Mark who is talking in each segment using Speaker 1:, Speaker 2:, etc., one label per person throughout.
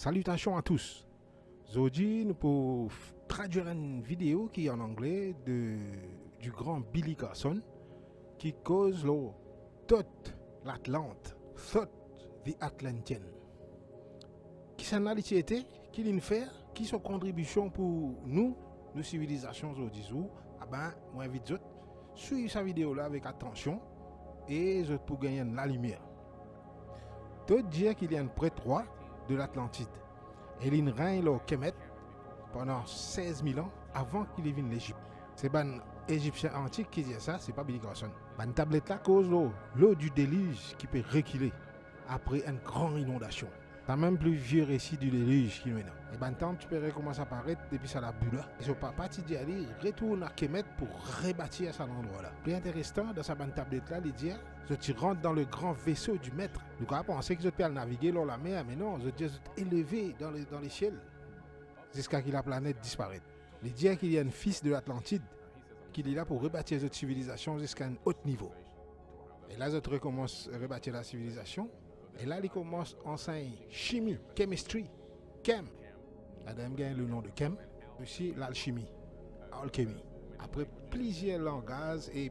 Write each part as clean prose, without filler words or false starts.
Speaker 1: Salutations à tous. Aujourd'hui, nous pouvons traduire une vidéo qui est en anglais du grand Billy Carson qui cause le Thought l'Atlante, Thought the Atlantean. Qui s'en a été, qui l'in fait, qui sont contribution pour nous civilisations aujourd'hui. Moi invite vous suivre sa vidéo là avec attention et je pour gagner la lumière. Tout dire qu'il y a un prêtre roi de l'Atlantide. Et il règne au Kemet pendant 16 000 ans avant qu'il vienne l'Égypte. C'est un Égyptien antique qui dit ça, c'est pas Billy Carson. Une tablette là cause l'eau du déluge qui peut reculer après une grande inondation. T'as même plus vieux récit du déluge qui est maintenant. Et ben tant tu peux recommencer à apparaître depuis ça la boule. Et son papa tu dis aller retourne à Kemet pour rebâtir à cet endroit là. Plus intéressant dans sa bande tablette là, il dit tu rentres dans le grand vaisseau du maître. Nous avons pensé que je peux naviguer dans la mer, mais non, je dis élevé dans les ciels jusqu'à ce que la planète disparaisse. Il dit qu'il y a un fils de l'Atlantide qui est là pour rebâtir cette civilisation jusqu'à un haut niveau. Et là, je recommence à rebâtir la civilisation. Et là, il commence à enseigner chimie, chemistry, chem. La dame gagne le nom de chem. Aussi l'alchimie, alchimie. Après plusieurs langages et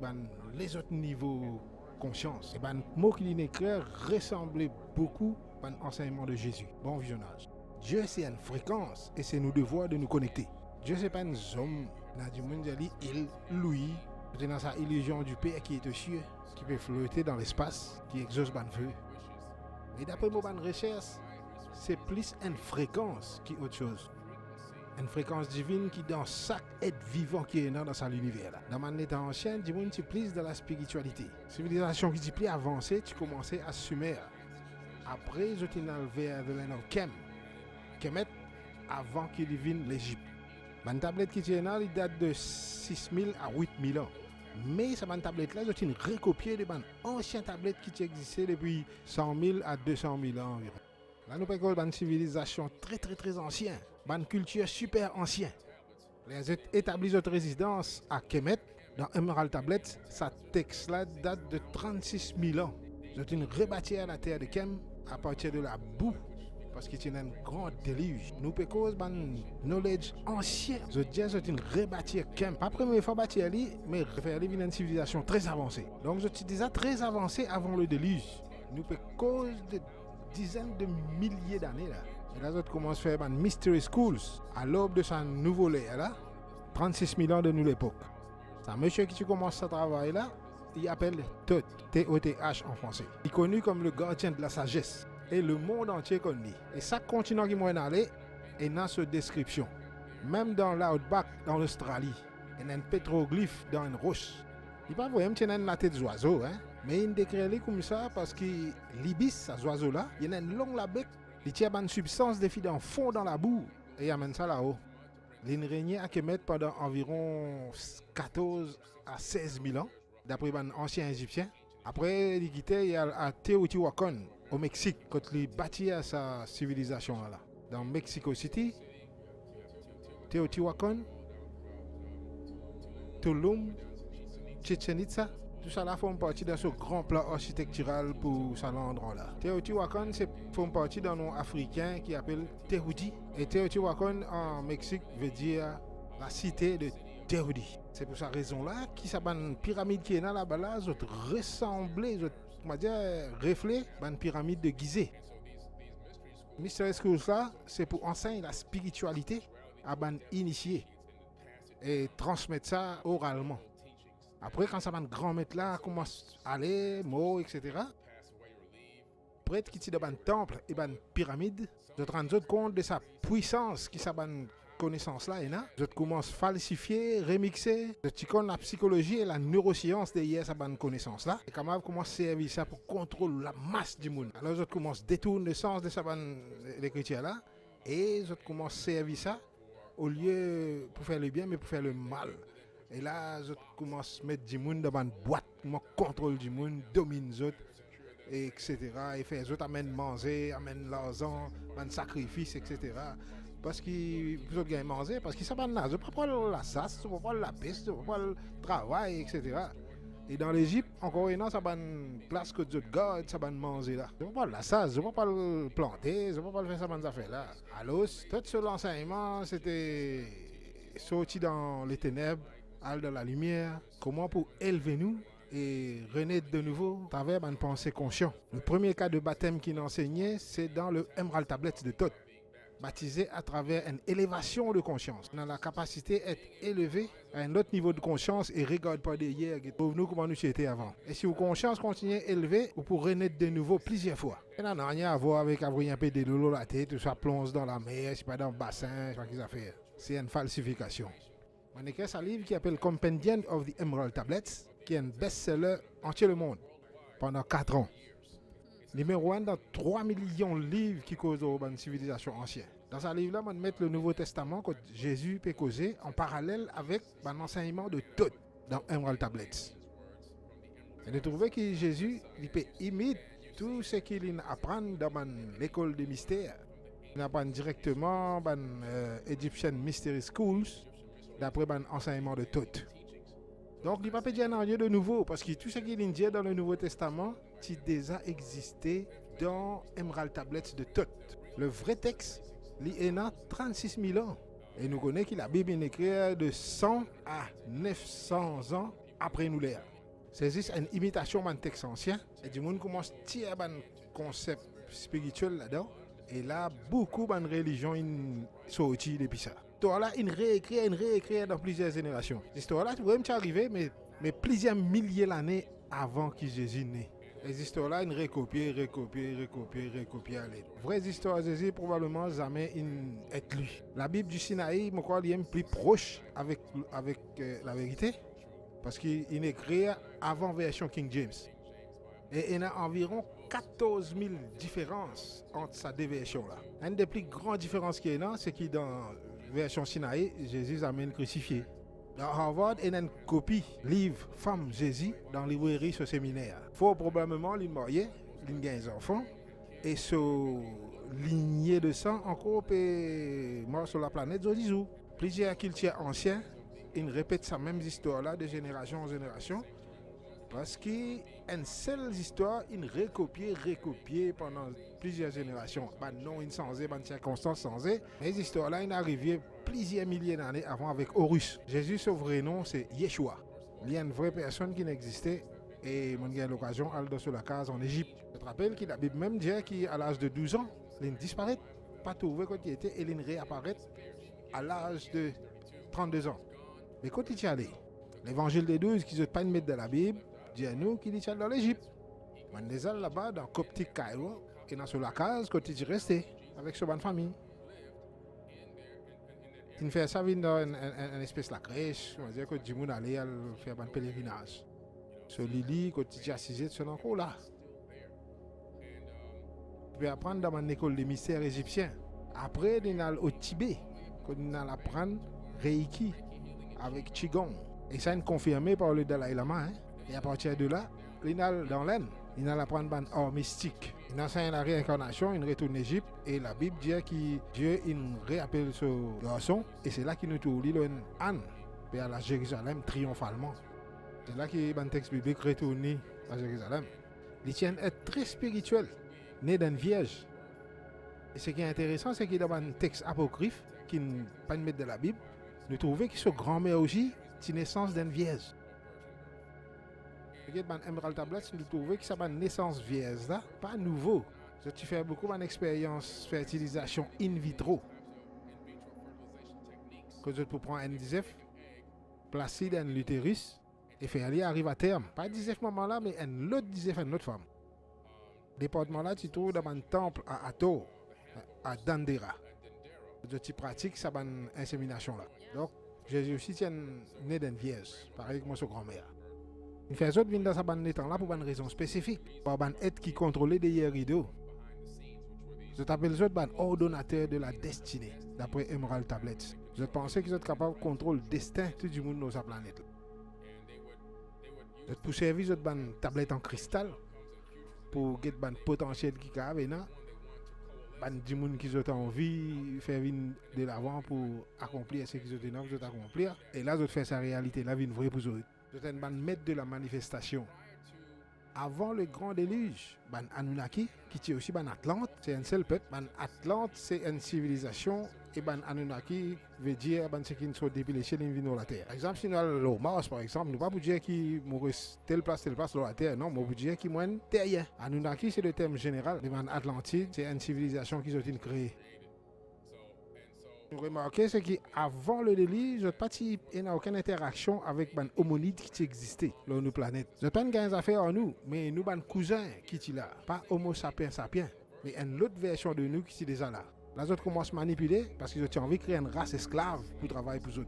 Speaker 1: les autres niveaux conscience. Et le mot qu'il écrit ressemblait beaucoup à l'enseignement de Jésus. Bon visionnage. Dieu c'est une fréquence et c'est nous devoir de nous connecter. Dieu c'est pas un homme, dans du monde il, lui, dans sa illusion du Père qui est aux cieux, qui peut flotter dans l'espace, qui exauce ban feu. Et d'après mon recherche, c'est plus une fréquence qui autre chose. Une fréquence divine qui dans chaque être vivant qui est dans sa l'univers là. Dans mon état ancien, du monde tu plus dans la spiritualité. Civilisation qui dit plus avancée, tu commençais à Sumer. Après, je t'ai vers de l'un Kem. Kemet avant qu'il vienne l'Égypte. Une tablette qui est là, il date de 6000 à 8000 ans. Mais cette tablette là, je t'ai recopié de anciennes tablettes qui existaient depuis 100 000 à 200 000 ans environ. Là, nous parlons d'une civilisation très ancienne, une culture super ancienne. Les établis de résidence à Kemet, dans Emerald Tablet, sa texte là date de 36 000 ans. C'est une rebâtie à la terre de Kem à partir de la boue, parce qu'il y a un grand déluge. Nous parlons d'une knowledge ancien. Je dis que c'est une rebâtie Kem. Pas la première fois bâtie, mais faire une civilisation très avancée. Donc je te disais très avancée avant le déluge. Nous parlons de dizaines de milliers d'années là. Et là, on commence à faire des mystery schools à l'aube de sa nouvelle ère là, 36 000 ans de nous l'époque. C'est un monsieur qui commence à travailler là, il appelle Thoth, T-O-T-H en français. Il est connu comme le gardien de la sagesse. Et le monde entier connaît. Et chaque continent qui m'a allé est dans cette description. Même dans l'outback, dans l'Australie, il y a un pétroglyphe dans une roche. Il ne peut pas voir la tête des oiseaux, hein? Mais il décrit comme ça parce que l'ibis, ces oiseaux-là, il y a une longue bec, il tient une substance de dans fond dans la boue et il amène ça là-haut. Il régnait à Kemet pendant environ 14 à 16 000 ans, d'après un ancien Égyptien. Après, il quittait à Teotihuacan, au Mexique, quand il bâtit à sa civilisation là. Dans Mexico City, Teotihuacan, Tulum, Chichen Itza. Tout ça là forme partie de ce grand plan architectural pour cet endroit-là. Teotihuacan forme partie d'un nom africain qui appelle Tehuti. Et Teotihuacan en Mexique veut dire la cité de Tehuti. C'est pour cette raison-là que cette pyramide qui est là là-bas là, ressemblait, reflet à une pyramide de Gizeh. Mystery Schools là, c'est pour enseigner la spiritualité à ban initiés et transmettre ça oralement. Après, quand ça va grand maître là commence à aller, mots, etc. Prêtre qui tient dans un temple et une pyramide, je te rends compte de sa puissance qui sa connaissance là, je commence à falsifier, remixer, je te connais la psychologie et la neuroscience derrière sa connaissance là. Et comment commence à servir ça pour contrôler la masse du monde. Alors je commence à détourner le sens de sa l'écriture là et je commence à servir ça au lieu pour faire le bien mais pour faire le mal. Et là, je commence à mettre du monde dans une boîte, je contrôle du monde, domine les autres, etc. Et faire les autres amènent manger, amènent l'argent, un sacrifice, etc. Parce que les autres gagnent manger, parce qu'ils ne savent pas, je ne peux pas la chasse, je ne peux pas la peste, je ne peux pas le travail, etc. Et dans l'Égypte, encore une fois, ça va une place que Dieu garde, ça va manger là. Je ne peux pas là, ça, je ne peux pas le planter, je ne peux pas le faire ça dans affaires là. Alors, tout ce l'enseignement, c'était sorti dans les ténèbres, aller dans la lumière. Comment pour élever nous et renaître de nouveau à travers une pensée consciente. Le premier cas de baptême qu'il enseignait, c'est dans le Emerald Tablet de Thoth. Baptisé à travers une élévation de conscience. On a la capacité d'être élevé à un autre niveau de conscience et regarde pas derrière pour nous comment nous étions avant. Et si vos conscience continue élevée, vous pourrez renaître de nouveau plusieurs fois. Et n'a rien à voir avec avoir un peu de l'eau la tête, tout ça plonge dans la mer, c'est pas dans le bassin, c'est pas qu'ils ont fait. C'est une falsification. On a écrit un livre qui s'appelle Compendium of the Emerald Tablets, qui est un best-seller entier le monde pendant 4 ans. Numéro 1 dans 3 millions de livres qui causent une civilisation ancienne. Dans ce livre-là, on met le Nouveau Testament que Jésus peut causer en parallèle avec l'enseignement de Thoth dans Emerald Tablets. Et de trouver que Jésus il peut imiter tout ce qu'il apprend dans l'école des mystères. Il apprend directement dans Egyptian Mystery Schools d'après l'enseignement de Thoth. Donc, il ne va pas dire rien de nouveau parce que tout ce qu'il dit dans le Nouveau Testament, c'est déjà existé dans Emerald Tablets de Thoth. Le vrai texte, il est là 36 000 ans. Et nous connaissons que la Bible est écrite de 100 à 900 ans après nous l'ère. C'est juste une imitation d'un texte ancien. Et du monde commence à tirer un concept spirituel là-dedans. Et là, beaucoup de religions sont sorties depuis ça. L'histoire-là, il réécrit dans plusieurs générations. L'histoire-là, tu pourrais arriver, mais plusieurs milliers d'années avant que Jésus naît. Les histoires-là, ils recopient. La vraie histoire de Jésus, probablement jamais être lu. La Bible du Sinaï, je crois, est plus proche avec la vérité, parce qu'il est écrit avant version King James. Et il y a environ 14 000 différences entre ces deux versions-là. Une des plus grandes différences qu'il y a, c'est que dans la version Sinaï, Jésus amène crucifié. Dans Harvard, il y a une copie livre Femme Jésus dans la librairie ce séminaire. Fort probablement, il est marié, il a des enfants, et ce lignée de sang encore peut mort sur la planète Zodizou. Plusieurs cultures anciens, ils répètent cette même histoire-là de génération en génération. Parce qu'une seule histoire, il recopié pendant plusieurs générations. Non, il changé, une circonstance changée. Mais cette histoire-là, il est arrivé plusieurs milliers d'années avant avec Horus. Jésus, son vrai nom, c'est Yeshua. Il y a une vraie personne qui n'existait et on a eu l'occasion d'aller sur la case en Égypte. Je te rappelle que la Bible même dit qu'à l'âge de 12 ans, il disparaît, pas trouvé quand il était, et il réapparaît à l'âge de 32 ans. Mais quand il y allé, l'évangile des 12 qui ne sont pas une mettre dans la Bible, dit à nous qu'il est dans l'Égypte. On est là-bas dans Coptic Cairo et dans sur la case quand il est resté avec sa bonne famille. Il fait ça dans une espèce de la crèche, on va dire que du monde allait faire un pèlerinage. Ce Lili, quand il est assis, c'est encore là. Il peut apprendre dans une école de mystères égyptiens. Après, il est au Tibet, quand il apprend Reiki avec Qigong. Et ça est confirmé par le Dalai Lama. Hein? Et à partir de là, il est dans l'Inde. Il a apprendre un art mystique. Il enseigne la réincarnation, il retourne en Égypte. Et la Bible dit que Dieu il réappelle ce garçon. Et c'est là qu'il nous trouve Anne, puis à la Jérusalem triomphalement. C'est là que le texte biblique retourne à Jérusalem. Il tient à être très spirituel, né d'une vierge. Et ce qui est intéressant, c'est qu'il y a un texte apocryphe qui n'est pas une mettre de la Bible. Nous trouvons que son grand-mère aussi, c'est naissance d'une vierge. Dans Emerald Tablets, nous trouvons que c'est une naissance vierge, là, pas nouveau. Tu fais beaucoup d'expérience fertilisation in vitro. Que tu peux prendre un DISEF, placer dans l'utérus et faire aller arrive à terme. Pas DISEF moment là, mais un autre DISEF, une autre femme. Département là, tu trouves dans un temple à Hathor, à Dendera. Tu pratiques ça une insémination là. Donc, Jésus aussi tient né d'une vierge, pareil que moi, sa grand-mère. Il fait autres venir dans sa bande temps là pour une raison spécifique. Pour une aide qui contrôlait des rideaux. Je t'appelle les autres ordonnateur de la destinée, d'après Emerald Tablets. Je pensais qu'ils étaient capables de contrôler le destin de tout le monde dans sa planète. Je pour servir les tablette en cristal, pour get le potentiel qui a maintenant. Du monde qui ont envie de faire de l'avant pour accomplir ce qu'ils ont envie d'accomplir. Et là, je fais sa réalité, la vie vraie pour eux. Je suis un maître de la manifestation. Avant le grand déluge, ban Anunnaki, qui est aussi ban Atlante, c'est un seul peuple. Ban Atlante, c'est une civilisation. Et ban Anunnaki veut dire ban ce qui sont depuis les chaînes de la Terre. Par exemple, si nous allons Mars, par exemple, nous ne pouvons pas dire qu'il mourrait telle place sur la Terre. Non, nous pouvons dire qu'il est terrien. Anunnaki, c'est le terme général. Les ban Atlantide, c'est une civilisation qui ont été créée. Nous remarquons ce qu'avant le déluge, il n'y a aucune interaction avec les homonides qui existaient sur nos planètes. Je ne pas une affaire en nous, mais nous avons cousins qui sont là. Pas Homo sapiens sapiens, mais une autre version de nous qui est déjà là. Là, ils commencent à manipuler parce qu'ils ont envie de créer une race esclave pour travailler pour eux.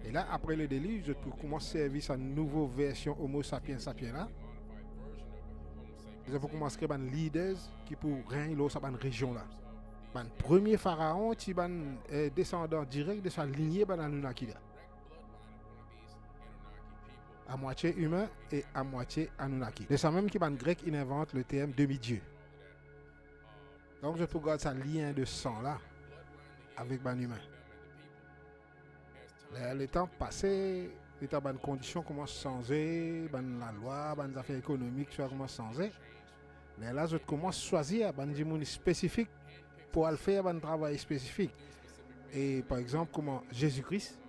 Speaker 1: Et là, après le déluge, ils commencent à servir cette nouvelle version Homo sapiens sapiens là. Ils ont commencé à créer des leaders qui pour régner dans cette région là. Le premier pharaon qui est descendant direct de sa lignée Anunnaki. À moitié humain et à moitié Anunnaki. C'est ça même qui est grec, il invente le terme demi-dieu. Donc je peux garder ce lien de sang là avec les humains. Le temps passé, les conditions commencent à changer, la loi, les affaires économiques commencent à changer. Mais là, je commence à choisir des gens spécifiques pour faire un travail spécifique. Et par exemple, comment Jésus-Christ,